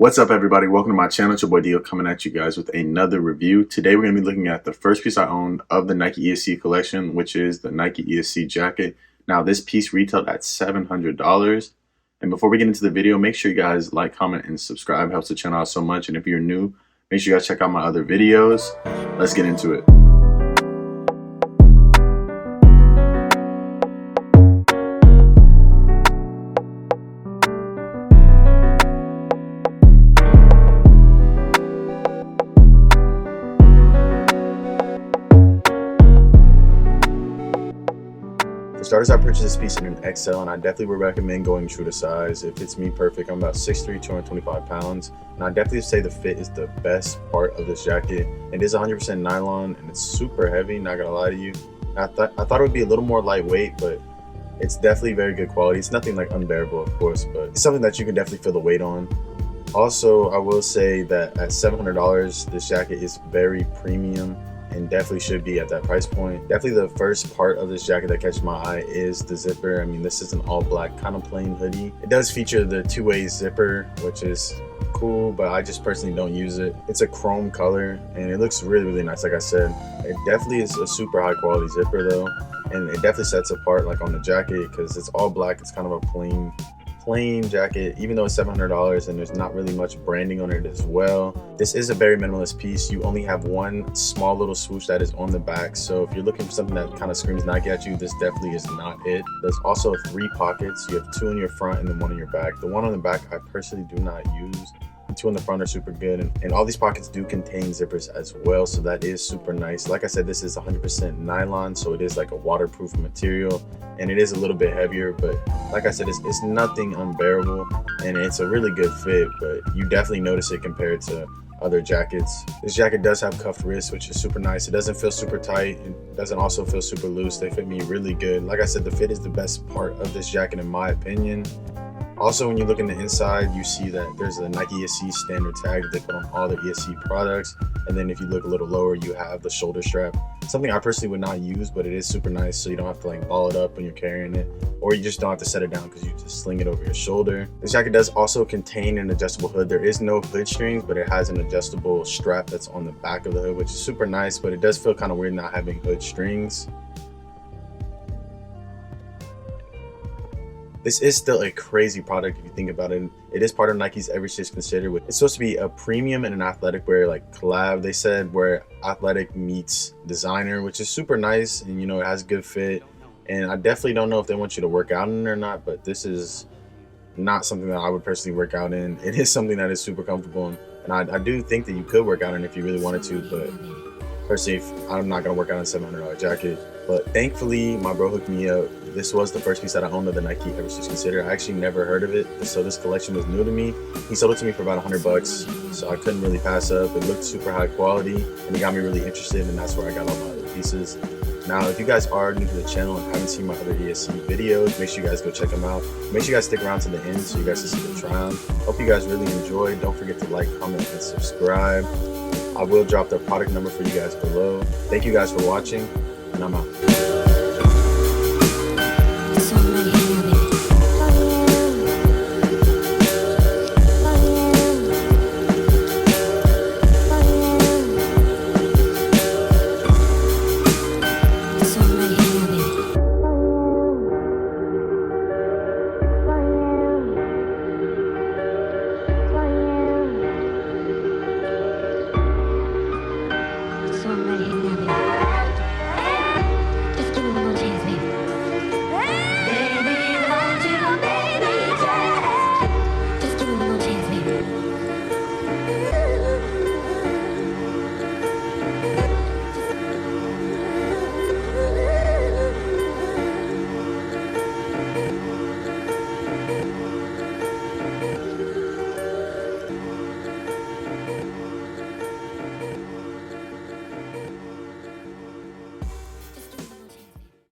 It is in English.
What's up, everybody? Welcome to my channel. It's your boy Dio coming at you guys with another review. Today we're going to be looking at the first piece I owned of the Nike ESC collection, which is the Nike ESC jacket. Now this piece retailed at $700. And before we get into the video, make sure you guys like, comment, and subscribe. It helps the channel out so much. And if you're new, make sure you guys check out my other videos. Let's get into it. For starters, I purchased this piece in an XL, and I definitely would recommend going true to size. It fits me perfect. I'm about 6'3", 225 pounds, and I definitely say the fit is the best part of this jacket. It is 100% nylon, and it's super heavy, not gonna lie to you. I thought it would be a little more lightweight, but it's definitely very good quality. It's nothing like unbearable, of course, but it's something that you can definitely feel the weight on. Also, I will say that at $700, this jacket is very premium and definitely should be at that price point. Definitely the first part of this jacket that catches my eye is the zipper. I mean, this is an all black kind of plain hoodie. It does feature the two-way zipper, which is cool, but I just personally don't use it. It's a chrome color and it looks really nice. Like I said, it definitely is a super high quality zipper though, and it definitely sets apart like on the jacket because it's all black. It's kind of a plain jacket, even though it's $700 and there's not really much branding on it as well. This is a very minimalist piece. You only have one small little swoosh that is on the back, so if you're looking for something that kind of screams Nike at you, this definitely is not it. There's also 3 pockets. You have 2 in your front and then 1 in your back. The one on the back I personally do not use. The 2 in the front are super good, and all these pockets do contain zippers as well, so that is super nice. Like I said, this is 100% nylon, so it is like a waterproof material, and it is a little bit heavier, but like I said, it's nothing unbearable, and it's a really good fit, but you definitely notice it compared to other jackets. This jacket does have cuffed wrists, which is super nice. It doesn't feel super tight. It doesn't also feel super loose. They fit me really good. Like I said, the fit is the best part of this jacket in my opinion. Also, when you look in the inside, you see that there's a Nike ESC standard tag that they put on all the ESC products. And then if you look a little lower, you have the shoulder strap. Something I personally would not use, but it is super nice, so you don't have to like ball it up when you're carrying it, or you just don't have to set it down because you just sling it over your shoulder. This jacket does also contain an adjustable hood. There is no hood strings, but it has an adjustable strap that's on the back of the hood, which is super nice, but it does feel kind of weird not having hood strings. This is still a crazy product if you think about it. It is part of Nike's Everything's Considered. It's supposed to be a premium and an athletic wear like collab, they said, where athletic meets designer, which is super nice, and you know, it has good fit. And I definitely don't know if they want you to work out in it or not, but this is not something that I would personally work out in. It is something that is super comfortable, and I do think that you could work out in it if you really wanted to, but personally, I'm not gonna work out in a $700 jacket. But thankfully, my bro hooked me up. This was the first piece that I owned of the Nike Everything's Considered. I actually never heard of it, so this collection was new to me. He sold it to me for about $100, so I couldn't really pass up. It looked super high quality, and it got me really interested, and that's where I got all my other pieces. Now, if you guys are new to the channel and haven't seen my other ESC videos, make sure you guys go check them out. Make sure you guys stick around to the end so you guys can see the try-on. Hope you guys really enjoyed. Don't forget to like, comment, and subscribe. I will drop the product number for you guys below. Thank you guys for watching, and I'm out.